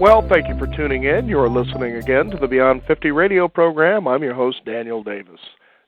Well, thank you for tuning in. You're listening again to the Beyond 50 radio program. I'm your host, Daniel Davis.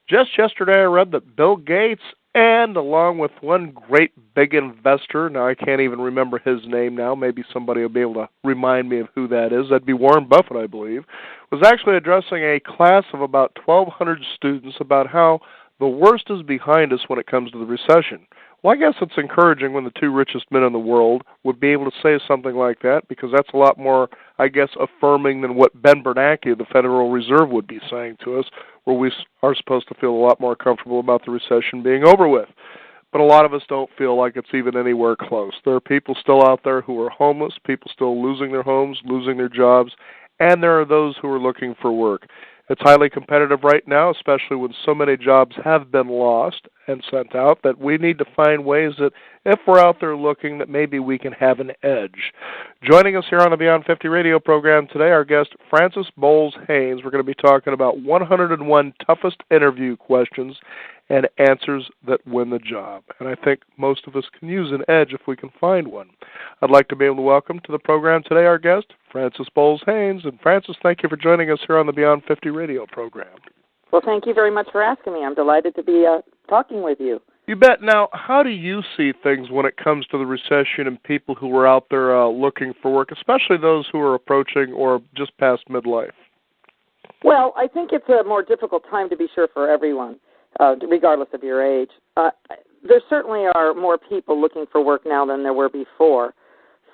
Just yesterday, I read that Bill Gates and along with one great big investor, now I can't even remember his name now, maybe somebody will be able to remind me of who that is, that'd be Warren Buffett, I believe, was actually addressing a class of about 1,200 students about how the worst is behind us when it comes to the recession. Well, I guess it's encouraging when the two richest men in the world would be able to say something like that, because that's a lot more, I guess, affirming than what Ben Bernanke of the Federal Reserve would be saying to us, where we are supposed to feel a lot more comfortable about the recession being over with. But a lot of us don't feel like it's even anywhere close. There are people still out there who are homeless, people still losing their homes, losing their jobs, and there are those who are looking for work. It's highly competitive right now, especially when so many jobs have been lost and sent out, that we need to find ways that if we're out there looking, that maybe we can have an edge. Joining us here on the Beyond 50 radio program today, our guest, Francis Bowles-Haynes. We're going to be talking about 101 toughest interview questions and answers that win the job. And I think most of us can use an edge if we can find one. I'd like to be able to welcome to the program today our guest, Francis Bowles-Haynes. And Francis, thank you for joining us here on the Beyond 50 radio program. Well, thank you very much for asking me. I'm delighted to be talking with you. You bet. Now, how do you see things when it comes to the recession and people who are out there looking for work, especially those who are approaching or just past midlife? Well, I think it's a more difficult time to be sure for everyone, regardless of your age. There certainly are more people looking for work now than there were before.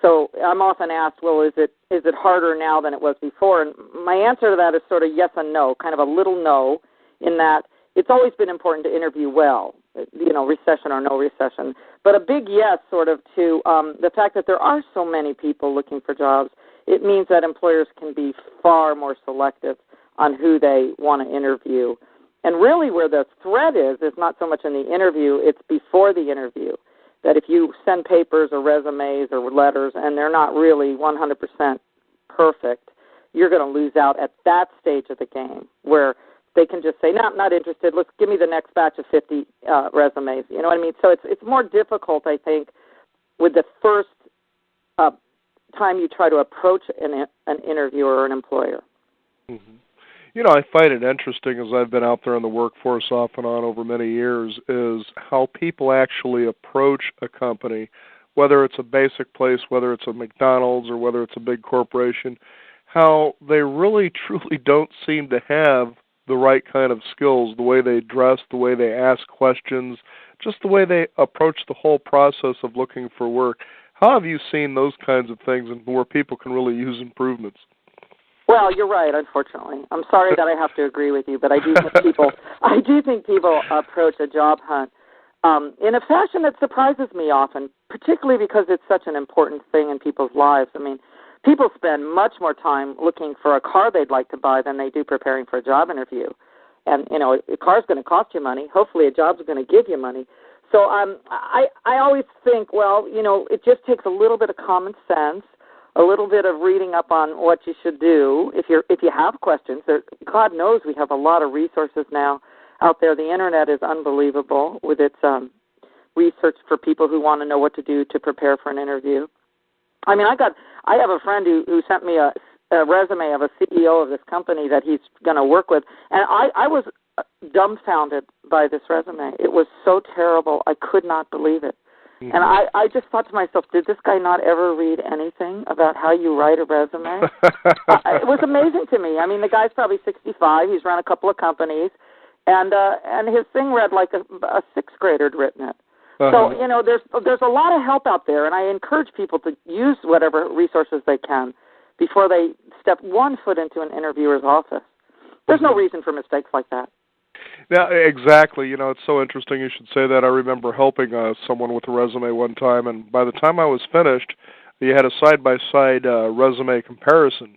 So I'm often asked, well, is it harder now than it was before? And my answer to that is sort of yes and no, kind of a little no, in that it's always been important to interview well, recession or no recession. But a big yes sort of to the fact that there are so many people looking for jobs. It means that employers can be far more selective on who they want to interview. And really where the threat is not so much in the interview, it's before the interview. That if you send papers or resumes or letters and they're not really 100% perfect, you're going to lose out at that stage of the game where they can just say, no, I'm not interested. Let's give me the next batch of 50 resumes. You know what I mean? So it's more difficult, I think, with the first time you try to approach an interviewer or an employer. Mm-hmm. I find it interesting as I've been out there in the workforce off and on over many years is how people actually approach a company, whether it's a basic place, whether it's a McDonald's or whether it's a big corporation, how they really truly don't seem to have the right kind of skills, the way they dress, the way they ask questions, just the way they approach the whole process of looking for work. How have you seen those kinds of things and where people can really use improvements? Well, you're right, unfortunately. I'm sorry that I have to agree with you, but I do think people approach a job hunt in a fashion that surprises me often, particularly because it's such an important thing in people's lives. I mean, people spend much more time looking for a car they'd like to buy than they do preparing for a job interview. And, a car's going to cost you money. Hopefully a job's going to give you money. So I always think, well, it just takes a little bit of common sense, a little bit of reading up on what you should do. If you have questions, God knows we have a lot of resources now out there. The Internet is unbelievable with its research for people who want to know what to do to prepare for an interview. I mean, I have a friend who sent me a resume of a CEO of this company that he's going to work with, and I was dumbfounded by this resume. It was so terrible, I could not believe it. Mm-hmm. And I just thought to myself, did this guy not ever read anything about how you write a resume? It was amazing to me. I mean, the guy's probably 65. He's run a couple of companies, and his thing read like a sixth grader had written it. Uh-huh. So, there's a lot of help out there, and I encourage people to use whatever resources they can before they step one foot into an interviewer's office. There's no reason for mistakes like that. Yeah, exactly. It's so interesting you should say that. I remember helping someone with a resume one time, and by the time I was finished, you had a side-by-side resume comparison.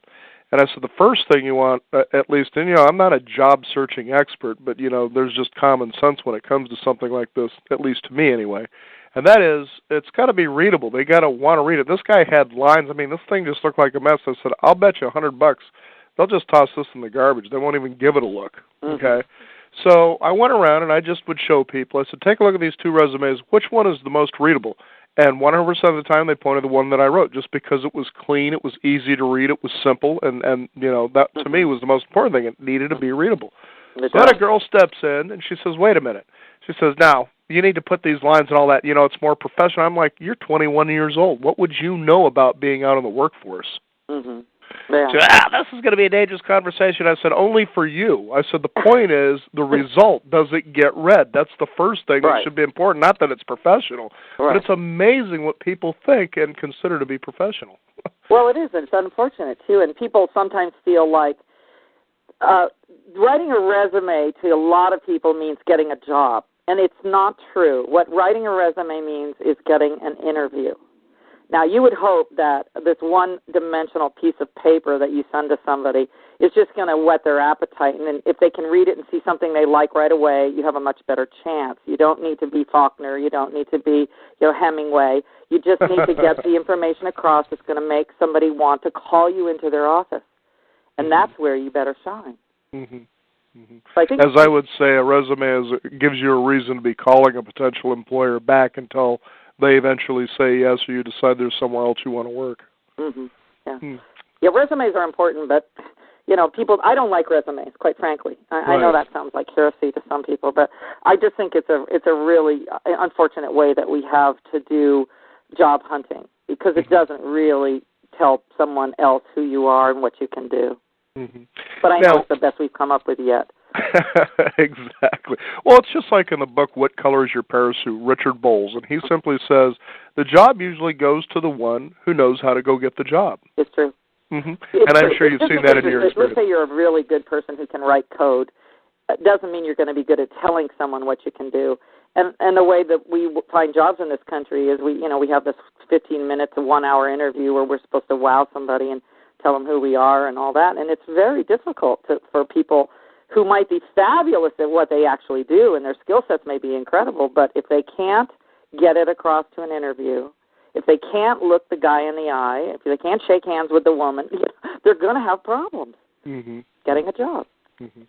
And I said, the first thing you want, at least, and I'm not a job-searching expert, but, there's just common sense when it comes to something like this, at least to me anyway. And that is, it's got to be readable. They got to want to read it. This guy had lines. I mean, this thing just looked like a mess. I said, I'll bet you $100 they'll just toss this in the garbage. They won't even give it a look, okay? So I went around and I just would show people. I said, take a look at these two resumes. Which one is the most readable? And 100% of the time they pointed to the one that I wrote just because it was clean, it was easy to read, it was simple, and that to me was the most important thing. It needed to be readable. So then a girl steps in and she says, "Wait a minute." She says, "Now, you need to put these lines and all that, it's more professional." I'm like, "You're 21 years old. What would you know about being out in the workforce?" Mm-hmm. Yeah. She said, "This is going to be a dangerous conversation." I said, "Only for you." I said, "The point is the result. Does it get read? That's the first thing that should be important, not that it's professional. But it's amazing what people think and consider to be professional." Well, it is. It's unfortunate, too. And people sometimes feel like writing a resume to a lot of people means getting a job. And it's not true. What writing a resume means is getting an interview. Now, you would hope that this one-dimensional piece of paper that you send to somebody is just going to whet their appetite. And then if they can read it and see something they like right away, you have a much better chance. You don't need to be Faulkner. You don't need to be Hemingway. You just need to get the information across that's going to make somebody want to call you into their office. And that's where you better shine. Mm-hmm. Mm-hmm. So as I would say, a resume gives you a reason to be calling a potential employer back until they eventually say yes, or you decide there's somewhere else you want to work. Mm-hmm. Yeah. Yeah, resumes are important, but people. I don't like resumes, quite frankly. I know that sounds like heresy to some people, but I just think it's a really unfortunate way that we have to do job hunting because it doesn't really tell someone else who you are and what you can do. Mm-hmm. But I know it's the best we've come up with yet. Exactly. Well, it's just like in the book, What Color is Your Parachute? Richard Bowles, and he simply says, the job usually goes to the one who knows how to go get the job. It's true. Mm-hmm. And I'm sure you've seen that in your experience. Let's say you're a really good person who can write code. It doesn't mean you're going to be good at telling someone what you can do. And the way that we find jobs in this country is we have this 15-minute to 1-hour interview where we're supposed to wow somebody and tell them who we are and all that. And it's very difficult for people who might be fabulous at what they actually do, and their skill sets may be incredible, but if they can't get it across to an interview, if they can't look the guy in the eye, if they can't shake hands with the woman, they're going to have problems getting a job. Mm-hmm.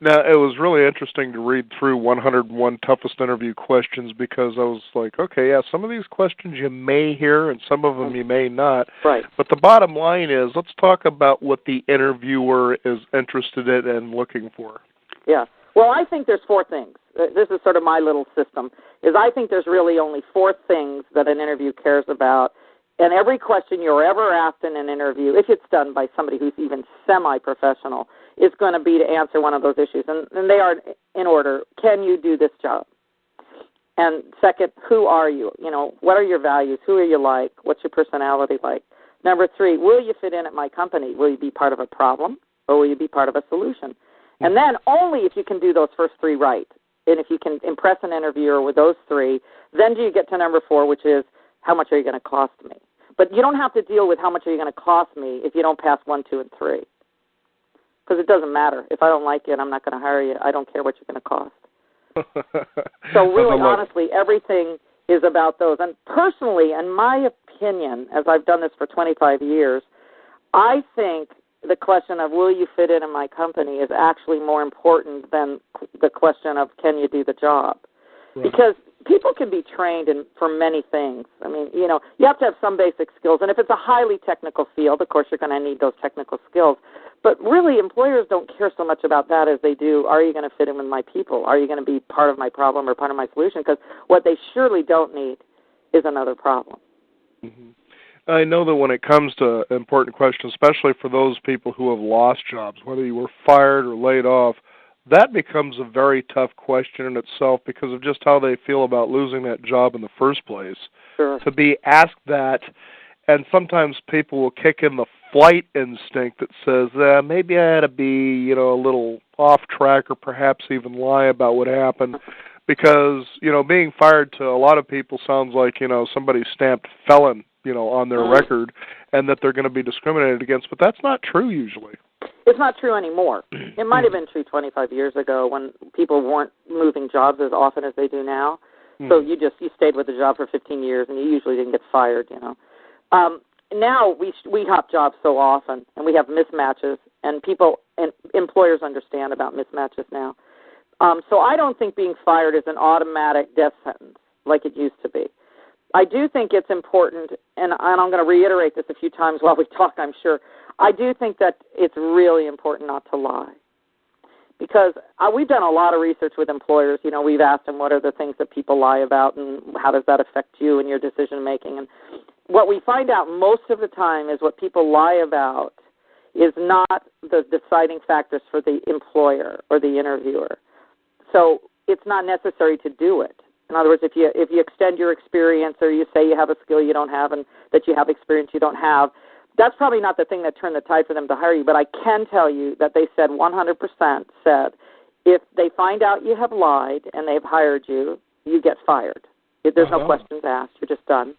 Now, it was really interesting to read through 101 Toughest Interview Questions because I was like, okay, yeah, some of these questions you may hear and some of them you may not. Right. But the bottom line is, let's talk about what the interviewer is interested in and looking for. Yeah. Well, I think there's 4 things. This is sort of my little system, is I think there's really only 4 things that an interview cares about. And every question you're ever asked in an interview, if it's done by somebody who's even semi-professional, is going to be to answer one of those issues. And they are in order. Can you do this job? And second, who are you? What are your values? Who are you like? What's your personality like? Number 3, will you fit in at my company? Will you be part of a problem or will you be part of a solution? And then only if you can do those first 3 right, and if you can impress an interviewer with those 3, then do you get to number 4, which is, how much are you going to cost me? But you don't have to deal with how much are you going to cost me if you don't pass 1, 2, and 3. Because it doesn't matter. If I don't like you and I'm not going to hire you, I don't care what you're going to cost. So really, honestly, everything is about those. And personally, in my opinion, as I've done this for 25 years, I think the question of will you fit in my company is actually more important than the question of can you do the job. Right. Because people can be trained for many things. I mean, you have to have some basic skills. And if it's a highly technical field, of course, you're going to need those technical skills. But really, employers don't care so much about that as they do, are you going to fit in with my people? Are you going to be part of my problem or part of my solution? Because what they surely don't need is another problem. Mm-hmm. I know that when it comes to important questions, especially for those people who have lost jobs, whether you were fired or laid off, that becomes a very tough question in itself because of just how they feel about losing that job in the first place. Sure. To be asked that, and sometimes people will kick in the flight instinct that says, maybe I had to be, a little off track or perhaps even lie about what happened. Because, being fired to a lot of people sounds like, somebody stamped felon, on their record and that they're going to be discriminated against. But that's not true usually. It's not true anymore. It might have been true 25 years ago when people weren't moving jobs as often as they do now. So you stayed with the job for 15 years and you usually didn't get fired, Now we hop jobs so often and we have mismatches and employers understand about mismatches now. So I don't think being fired is an automatic death sentence like it used to be. I do think it's important, and I'm going to reiterate this a few times while we talk, I'm sure. I do think that it's really important not to lie. Because we've done a lot of research with employers. You know, we've asked them what are the things that people lie about and how does that affect you and your decision-making. And what we find out most of the time is what people lie about is not the deciding factors for the employer or the interviewer. So it's not necessary to do it. In other words, if you extend your experience or you say you have a skill you don't have and that you have experience you don't have, that's probably not the thing that turned the tide for them to hire you. But I can tell you that they said 100% said if they find out you have lied and they've hired you, you get fired. There's no questions asked. You're just done.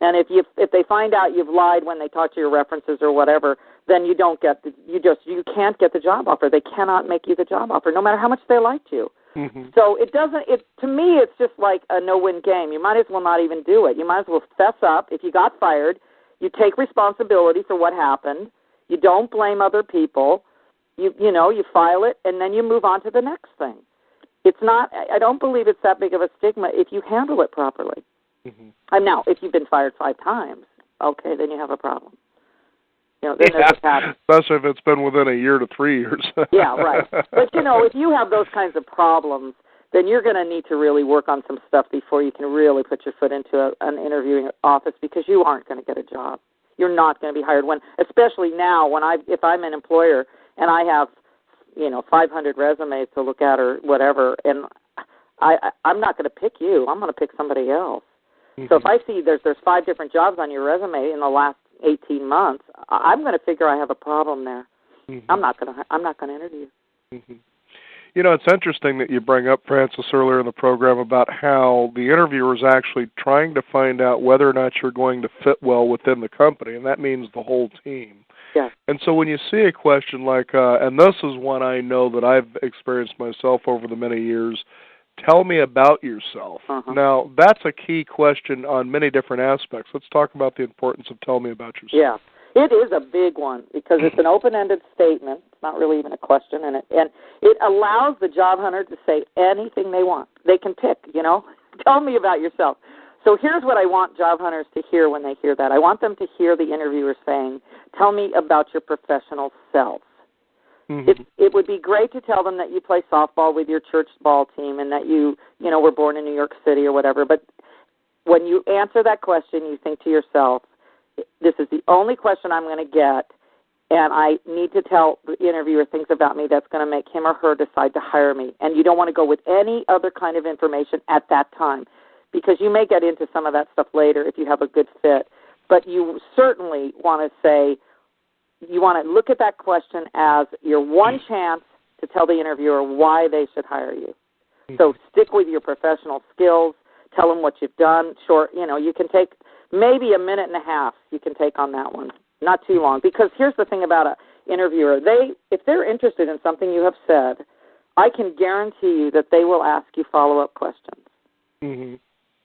And if they find out you've lied when they talk to your references or whatever, then you you can't get the job offer. They cannot make you the job offer, no matter how much they liked you. Mm-hmm. So to me, it's just like a no-win game. You might as well not even do it. You might as well fess up. If you got fired, you take responsibility for what happened. You don't blame other people. You file it, and then you move on to the next thing. It's not. I don't believe it's that big of a stigma if you handle it properly. Mm-hmm. And now, if you've been fired 5 times, okay, then you have a problem. Then there's a pattern. Especially if it's been within a year to 3 years. Yeah, right. But, if you have those kinds of problems, then you're going to need to really work on some stuff before you can really put your foot into an interviewing office because you aren't going to get a job. You're not going to be hired especially now if I'm an employer and I have, 500 resumes to look at or whatever, and I'm not going to pick you. I'm going to pick somebody else. Mm-hmm. So if I see there's 5 different jobs on your resume in the last 18 months, I'm going to figure I have a problem there. Mm-hmm. I'm not going to interview. Mm-hmm. It's interesting that you bring up, Frances, earlier in the program about how the interviewer is actually trying to find out whether or not you're going to fit well within the company, and that means the whole team. Yeah. And so when you see a question like, and this is one I know that I've experienced myself over the many years, tell me about yourself. Uh-huh. Now, that's a key question on many different aspects. Let's talk about the importance of tell me about yourself. Yeah. It is a big one because it's an open-ended statement. It's not really even a question, and it allows the job hunter to say anything they want. They can pick, Tell me about yourself. So here's what I want job hunters to hear when they hear that. I want them to hear the interviewer saying, tell me about your professional self. Mm-hmm. It would be great to tell them that you play softball with your church ball team and that you were born in New York City or whatever. But when you answer that question, you think to yourself, this is the only question I'm going to get, and I need to tell the interviewer things about me that's going to make him or her decide to hire me. And you don't want to go with any other kind of information at that time because you may get into some of that stuff later if you have a good fit. But you certainly want to say, you want to look at that question as your one chance to tell the interviewer why they should hire you. So stick with your professional skills. Tell them what you've done. Short, you can take maybe a minute and a half you can take on that one. Not too long. Because here's the thing about an interviewer. If they're interested in something you have said, I can guarantee you that they will ask you follow-up questions. Mm-hmm.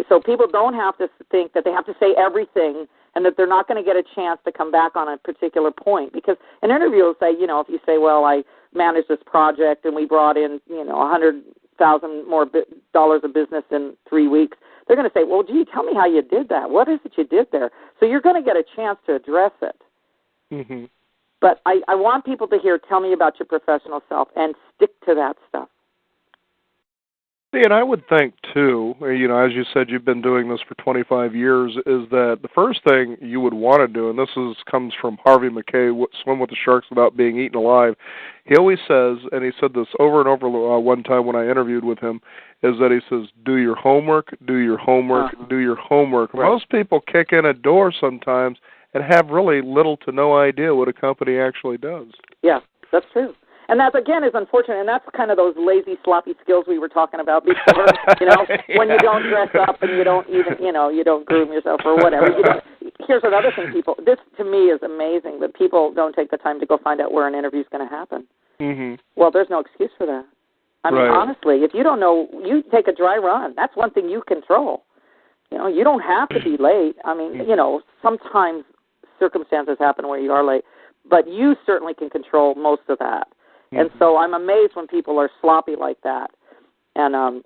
So people don't have to think that they have to say everything and that they're not going to get a chance to come back on a particular point. Because an interview will say, if you say, well, I managed this project and we brought in, $100,000 more dollars of business in 3 weeks, they're going to say, well, gee, tell me how you did that. What is it you did there? So you're going to get a chance to address it. Mm-hmm. But I want people to hear, tell me about your professional self, and stick to that stuff. See, and I would think, too, as you said, you've been doing this for 25 years, is that the first thing you would want to do, and this comes from Harvey Mackay, Swim with the Sharks Without Being Eaten Alive. He always says, and he said this over and over one time when I interviewed with him, is that he says, do your homework, do your homework, do your homework. Right. Most people kick in a door sometimes and have really little to no idea what a company actually does. Yeah, that's true. And that, again, is unfortunate, and that's kind of those lazy, sloppy skills we were talking about before, when you don't dress up and you don't even, you don't groom yourself or whatever. Here's another thing, this to me is amazing, that people don't take the time to go find out where an interview is going to happen. Mm-hmm. Well, there's no excuse for that. I mean, honestly, if you don't know, you take a dry run. That's one thing you control. You don't have to be late. I mean, sometimes circumstances happen where you are late, but you certainly can control most of that. Mm-hmm. And so I'm amazed when people are sloppy like that, and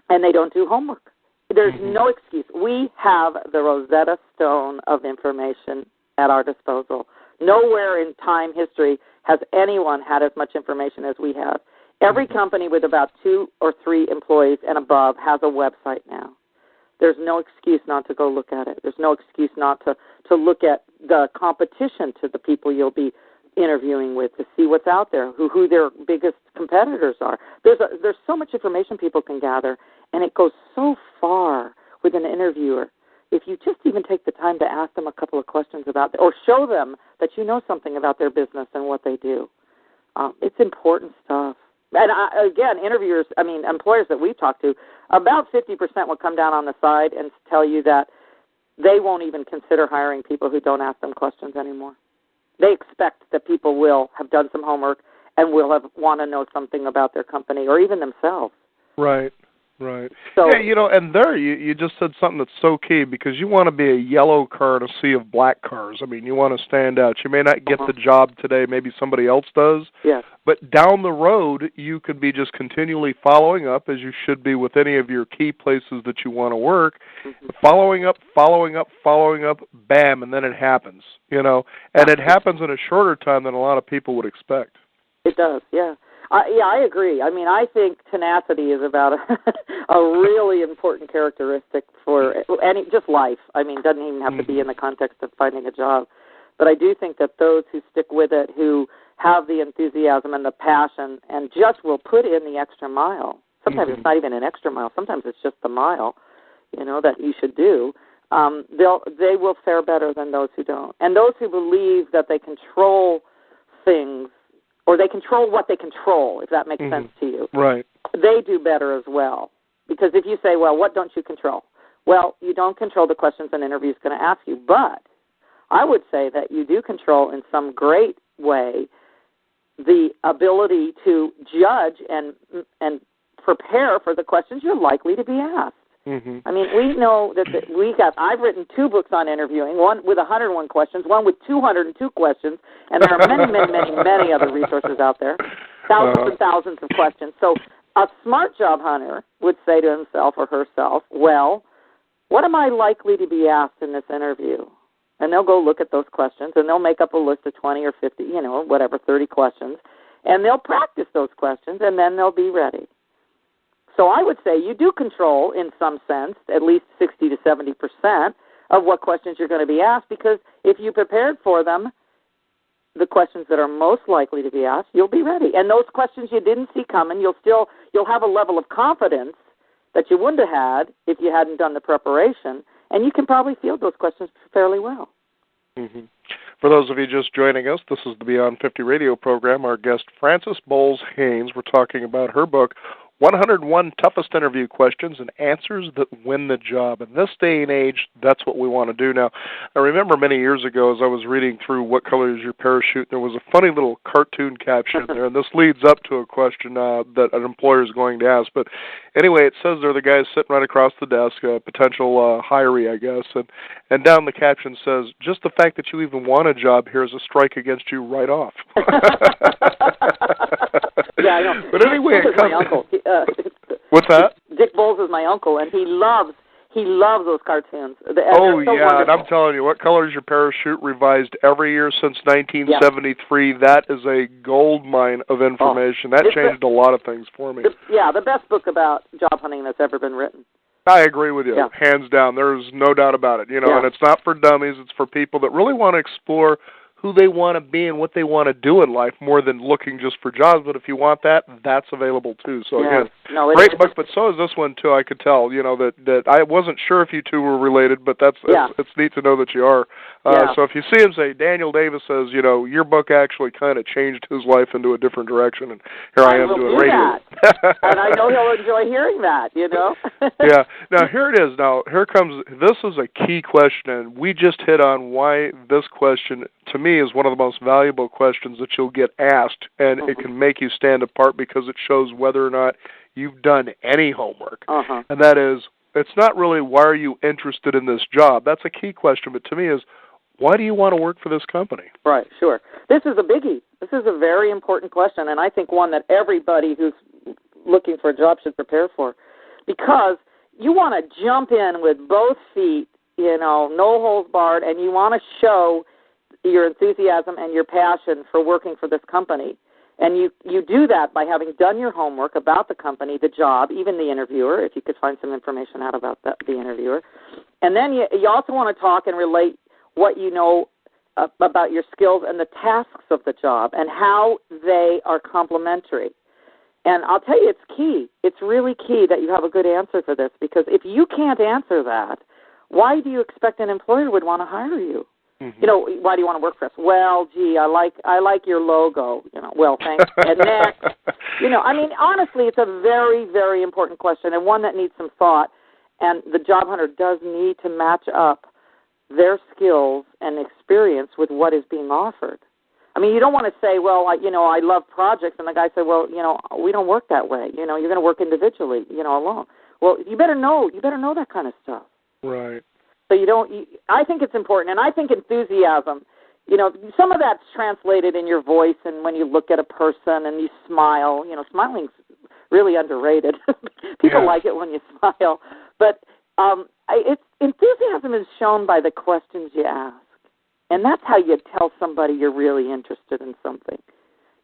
they don't do homework. There's no excuse. We have the Rosetta Stone of information at our disposal. Nowhere in time history has anyone had as much information as we have. Every company with about 2 or 3 employees and above has a website now. There's no excuse not to go look at it. There's no excuse not to look at the competition to the people you'll be interviewing with, to see what's out there, who their biggest competitors are. There's so much information people can gather, and it goes so far with an interviewer. If you just even take the time to ask them a couple of questions about, or show them that you know something about their business and what they do, it's important stuff. And again, employers that we've talked to, about 50% will come down on the side and tell you that they won't even consider hiring people who don't ask them questions anymore. They expect that people will have done some homework and will want to know something about their company or even themselves. Right, right. So, yeah, and there you just said something that's so key, because you want to be a yellow car in a sea of black cars. I mean, you want to stand out. You may not get the job today, maybe somebody else does. Yes. But down the road, you could be just continually following up, as you should be with any of your key places that you want to work, following up, bam, and then it happens, and it happens in a shorter time than a lot of people would expect. It does, yeah. I agree. I mean, I think tenacity is about a really important characteristic for just life. I mean, it doesn't even have to be in the context of finding a job. But I do think that those who stick with it, who have the enthusiasm and the passion and just will put in the extra mile. Sometimes it's not even an extra mile. Sometimes it's just the mile, that you should do. They will fare better than those who don't. And those who believe that they control things, or they control what they control, if that makes sense to you. Right. They do better as well. Because if you say, well, what don't you control? Well, you don't control the questions an interview is going to ask you. But I would say that you do control in some great way the ability to judge and prepare for the questions you're likely to be asked. I mean, we know that I've written 2 books on interviewing, one with 101 questions, one with 202 questions, and there are many, many, many, many other resources out there, thousands and thousands of questions. So a smart job hunter would say to himself or herself, well, what am I likely to be asked in this interview? And they'll go look at those questions, and they'll make up a list of 20 or 50, 30 questions, and they'll practice those questions, and then they'll be ready. So I would say you do control, in some sense, at least 60 to 70% of what questions you're going to be asked, because if you prepared for them, the questions that are most likely to be asked, you'll be ready. And those questions you didn't see coming, you'll have a level of confidence that you wouldn't have had if you hadn't done the preparation, and you can probably field those questions fairly well. For those of you just joining us, this is the Beyond 50 radio program. Our guest, Frances Bowles-Haynes, we're talking about her book, 101 Toughest Interview Questions and Answers That Win the Job. In this day and age, that's what we want to do now. I remember many years ago as I was reading through What Color Is Your Parachute, there was a funny little cartoon caption there, and this leads up to a question that an employer is going to ask. But anyway, it says there the guy's sitting right across the desk, a potential hiree, I guess, and down the caption says, just the fact that you even want a job here is a strike against you right off. Yeah, I know. But anyway, Dick Bowles is my uncle. What's that? Dick Bowles is my uncle, and he loves those cartoons. Oh, yeah, wonderful. And I'm telling you, What Color Is Your Parachute revised every year since 1973. Yeah. That is a gold mine of information. That changed a lot of things for me. The best book about job hunting that's ever been written. I agree with you, hands down. There's no doubt about it. And it's not for dummies. It's for people that really want to explore who they want to be and what they want to do in life more than looking just for jobs. But if you want that, that's available too. So again, great book, but so is this one too. I could tell, that I wasn't sure if you two were related, but it's neat to know that you are. So if you see him say, Daniel Davis says, your book actually kind of changed his life into a different direction, and here I am doing radio. And I know he'll enjoy hearing that, Yeah. Now here it is. Now here comes, this is a key question, and we just hit on why this question, to me, is one of the most valuable questions that you'll get asked, and it can make you stand apart because it shows whether or not you've done any homework. And that is, it's not really why are you interested in this job. That's a key question, but to me is, why do you want to work for this company? Right, sure. This is a biggie. This is a very important question, and I think one that everybody who's looking for a job should prepare for, because you want to jump in with both feet, no holes barred, and you want to show your enthusiasm and your passion for working for this company. And you do that by having done your homework about the company, the job, even the interviewer, if you could find some information out about the interviewer. And then you also want to talk and relate what you know about your skills and the tasks of the job and how they are complementary. And I'll tell you, it's key. It's really key that you have a good answer for this, because if you can't answer that, why do you expect an employer would want to hire you? Mm-hmm. Why do you want to work for us? Well, gee, I like your logo. Well, thanks. And next, honestly, it's a very, very important question and one that needs some thought. And the job hunter does need to match up their skills and experience with what is being offered. I mean, you don't want to say, well, I love projects, and the guy said, well, we don't work that way. You're going to work individually, alone. Well, you better know that kind of stuff. Right. So I think it's important, and I think enthusiasm, some of that's translated in your voice and when you look at a person and you smile. Smiling's really underrated. People like it when you smile. But enthusiasm is shown by the questions you ask, and that's how you tell somebody you're really interested in something.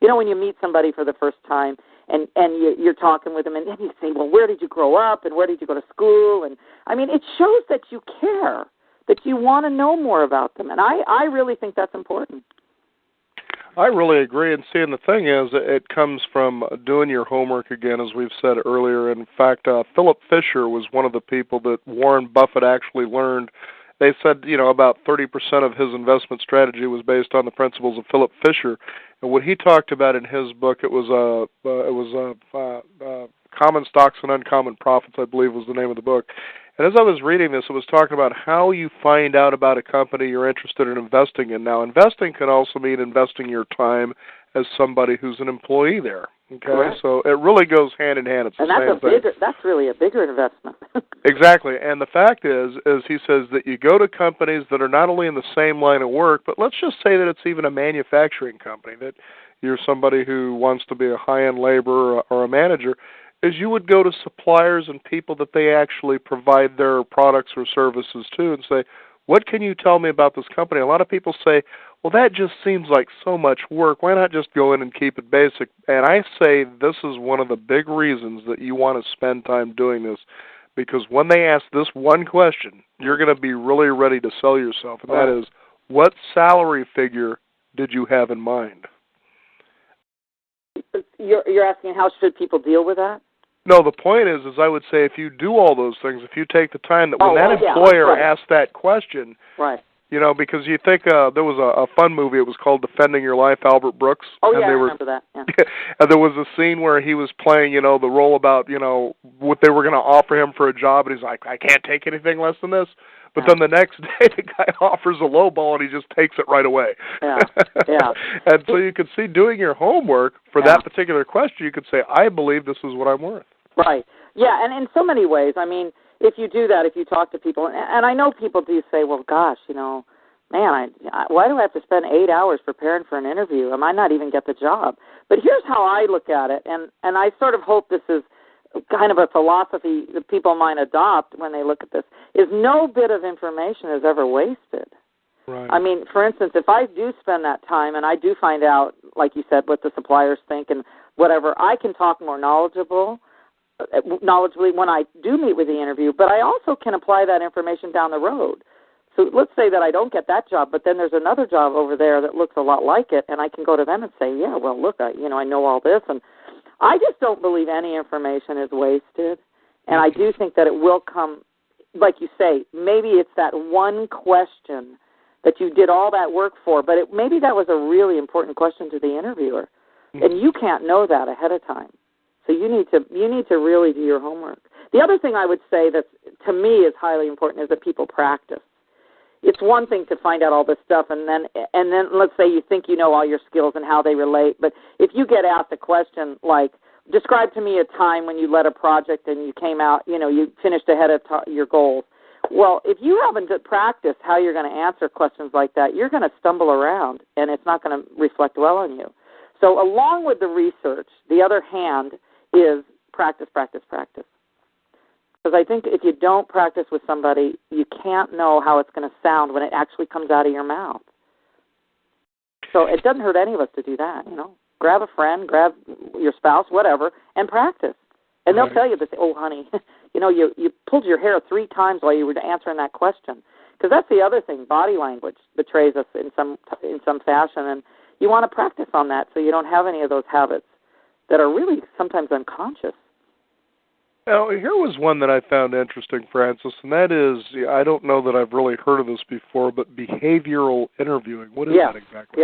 When you meet somebody for the first time and you're talking with them, and then you say, well, where did you grow up and where did you go to school? And, it shows that you care, that you want to know more about them. And I really think that's important. I really agree. And seeing the thing is, it comes from doing your homework again, as we've said earlier. In fact, Philip Fisher was one of the people that Warren Buffett actually learned. They said, about 30% of his investment strategy was based on the principles of Philip Fisher. And what he talked about in his book, it was Common Stocks and Uncommon Profits, I believe was the name of the book. And as I was reading this, it was talking about how you find out about a company you're interested in investing in. Now, investing can also mean investing your time as somebody who's an employee there. Okay, correct. So it really goes hand in hand. It's the same thing. That's really a bigger investment. Exactly, and the fact is he says that you go to companies that are not only in the same line of work, but let's just say that it's even a manufacturing company, that you're somebody who wants to be a high-end laborer or a manager, is you would go to suppliers and people that they actually provide their products or services to and say, what can you tell me about this company? A lot of people say, well, that just seems like so much work. Why not just go in and keep it basic? And I say this is one of the big reasons that you want to spend time doing this, because when they ask this one question, you're going to be really ready to sell yourself, and that is, what salary figure did you have in mind? You're asking how should people deal with that? No, the point is I would say if you do all those things, if you take the time that when employer asks that question, right. Because you think there was a fun movie, it was called Defending Your Life, Albert Brooks. Oh, yeah, I remember that. Yeah. And there was a scene where he was playing, the role about, what they were going to offer him for a job, and he's like, I can't take anything less than this. But then the next day, the guy offers a low ball, and he just takes it right away. Yeah, yeah. And so you could see doing your homework for that particular question, you could say, I believe this is what I'm worth. Right. Yeah, and in so many ways, if you do that, if you talk to people, and I know people do say, well, gosh, man, why do I have to spend 8 hours preparing for an interview? I might not even get the job. But here's how I look at it, and I sort of hope this is kind of a philosophy that people might adopt when they look at this, is no bit of information is ever wasted. Right. For instance, if I do spend that time and I do find out, like you said, what the suppliers think and whatever, I can talk more knowledgeably when I do meet with the interview, but I also can apply that information down the road. So let's say that I don't get that job, but then there's another job over there that looks a lot like it, and I can go to them and say, yeah, well, look, I know all this. And I just don't believe any information is wasted, and I do think that it will come, like you say, maybe it's that one question that you did all that work for, but maybe that was a really important question to the interviewer, and you can't know that ahead of time. So you need to really do your homework. The other thing I would say that to me is highly important is that people practice. It's one thing to find out all this stuff, and then let's say you think you know all your skills and how they relate, but if you get asked a question like, describe to me a time when you led a project and you came out, you finished ahead of your goals. Well, if you haven't practiced how you're going to answer questions like that, you're going to stumble around, and it's not going to reflect well on you. So along with the research, the other hand is practice, practice, practice. Because I think if you don't practice with somebody, you can't know how it's going to sound when it actually comes out of your mouth. So it doesn't hurt any of us to do that, Grab a friend, grab your spouse, whatever, and practice. And they'll tell you, they say, oh, honey, you pulled your hair 3 times while you were answering that question. Because that's the other thing. Body language betrays us in some fashion, and you want to practice on that so you don't have any of those habits that are really sometimes unconscious. Now, here was one that I found interesting, Francis, and that is, I don't know that I've really heard of this before, but behavioral interviewing. What is that exactly?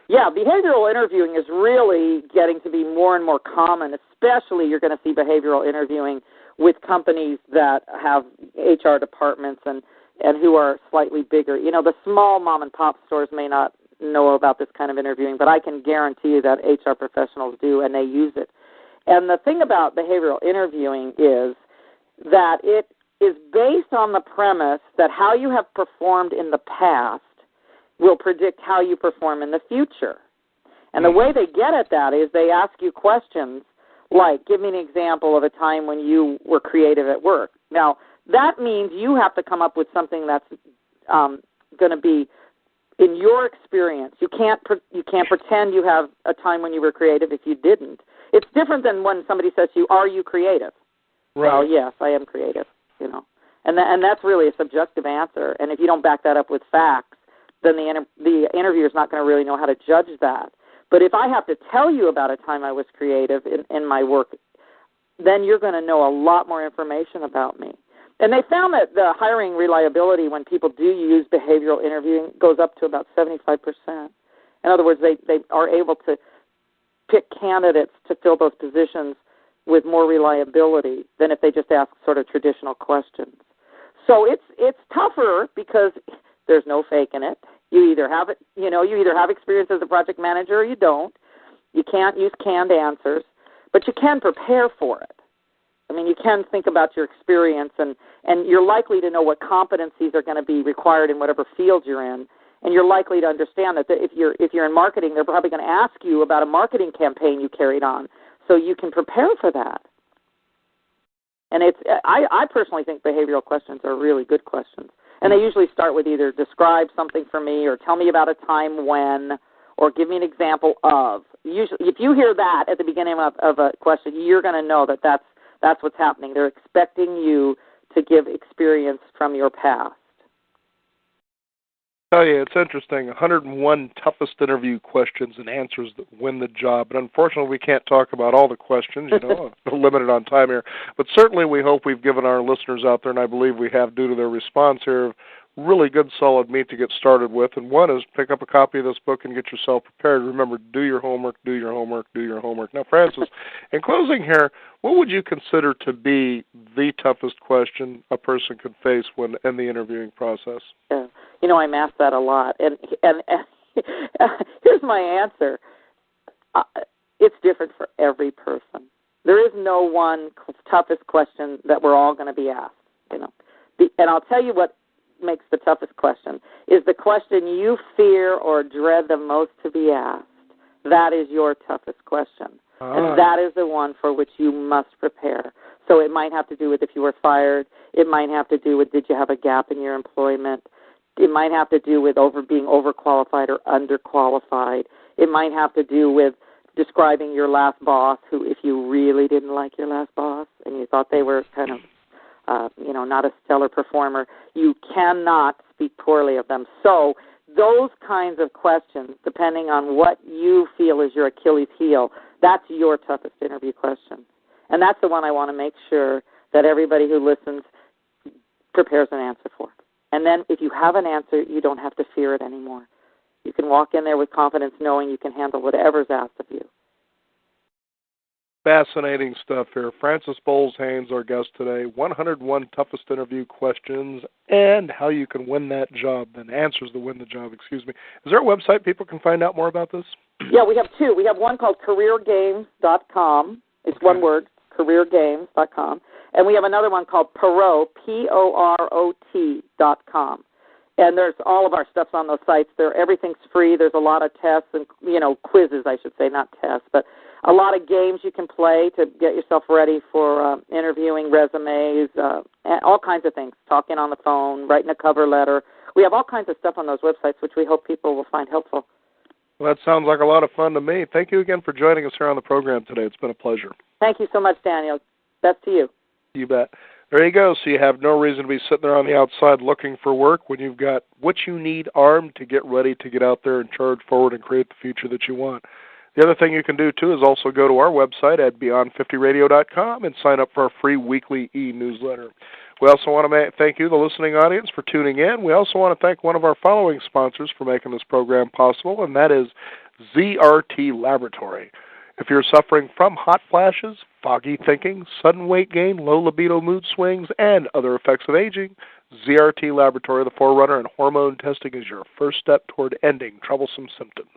Yeah, behavioral interviewing is really getting to be more and more common, especially you're going to see behavioral interviewing with companies that have HR departments and who are slightly bigger. The small mom-and-pop stores may not know about this kind of interviewing, but I can guarantee you that HR professionals do, and they use it. And the thing about behavioral interviewing is that it is based on the premise that how you have performed in the past will predict how you perform in the future. And the way they get at that is they ask you questions like, give me an example of a time when you were creative at work. Now, that means you have to come up with something that's going to be in your experience. You can't pretend you have a time when you were creative if you didn't. It's different than when somebody says to you, are you creative? Right. Well, yes, I am creative, And that's really a subjective answer. And if you don't back that up with facts, then the interviewer's not going to really know how to judge that. But if I have to tell you about a time I was creative in my work, then you're going to know a lot more information about me. And they found that the hiring reliability when people do use behavioral interviewing goes up to about 75%. In other words, they are able to pick candidates to fill those positions with more reliability than if they just ask sort of traditional questions. So it's tougher because there's no fake in it. You either have it, you either have experience as a project manager or you don't. You can't use canned answers, but you can prepare for it. I mean, you can think about your experience, and you're likely to know what competencies are going to be required in whatever field you're in. And you're likely to understand that if you're in marketing, they're probably going to ask you about a marketing campaign you carried on, so you can prepare for that. And I personally think behavioral questions are really good questions, and they usually start with either describe something for me, or tell me about a time when, or give me an example of. Usually, if you hear that at the beginning of a question, you're going to know that that's what's happening. They're expecting you to give experience from your past. Oh, yeah, it's interesting. 101 toughest interview questions and answers that win the job. And unfortunately, we can't talk about all the questions. We're limited on time here. But certainly we hope we've given our listeners out there, and I believe we have due to their response here, really good, solid meat to get started with. And one is pick up a copy of this book and get yourself prepared. Remember, do your homework, do your homework, do your homework. Now, Francis, in closing here, what would you consider to be the toughest question a person could face when in the interviewing process? Yeah. I'm asked that a lot, and here's my answer. It's different for every person. There is no one toughest question that we're all going to be asked. And I'll tell you what makes the toughest question is the question you fear or dread the most to be asked. That is your toughest question, and that is the one for which you must prepare. So it might have to do with if you were fired. It might have to do with did you have a gap in your employment. It might have to do with being overqualified or underqualified. It might have to do with describing your last boss, who, if you really didn't like your last boss and you thought they were kind of, not a stellar performer, you cannot speak poorly of them. So those kinds of questions, depending on what you feel is your Achilles heel, that's your toughest interview question. And that's the one I want to make sure that everybody who listens prepares an answer for. And then if you have an answer, you don't have to fear it anymore. You can walk in there with confidence knowing you can handle whatever's asked of you. Fascinating stuff here. Francis Bowles-Haynes, our guest today. 101 toughest interview questions and how you can win that job, and answers to win the job, excuse me. Is there a website people can find out more about this? Yeah, we have two. We have one called careergames.com. It's one word, careergames.com. And we have another one called Perot, POROT.com. And there's all of our stuff's on those sites. Everything's free. There's a lot of tests and, quizzes, I should say, not tests. But a lot of games you can play to get yourself ready for interviewing, resumes, and all kinds of things, talking on the phone, writing a cover letter. We have all kinds of stuff on those websites, which we hope people will find helpful. Well, that sounds like a lot of fun to me. Thank you again for joining us here on the program today. It's been a pleasure. Thank you so much, Daniel. Best to you. You bet. There you go. So you have no reason to be sitting there on the outside looking for work when you've got what you need armed to get ready to get out there and charge forward and create the future that you want. The other thing you can do, too, is also go to our website at beyond50radio.com and sign up for our free weekly e-newsletter. We also want to thank you, the listening audience, for tuning in. We also want to thank one of our following sponsors for making this program possible, and that is ZRT Laboratory. If you're suffering from hot flashes, foggy thinking, sudden weight gain, low libido mood swings, and other effects of aging, ZRT Laboratory, the forerunner in hormone testing, is your first step toward ending troublesome symptoms.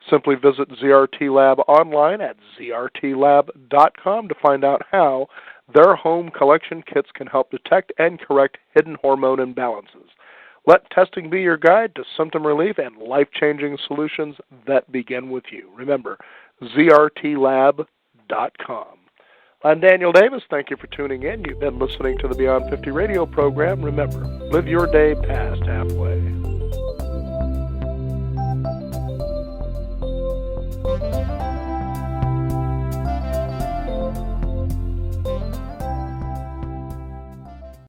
Simply visit ZRT Lab online at zrtlab.com to find out how their home collection kits can help detect and correct hidden hormone imbalances. Let testing be your guide to symptom relief and life-changing solutions that begin with you. Remember, zrtlab.com. I'm Daniel Davis. Thank you for tuning in. You've been listening to the Beyond 50 radio program. Remember, live your day past halfway.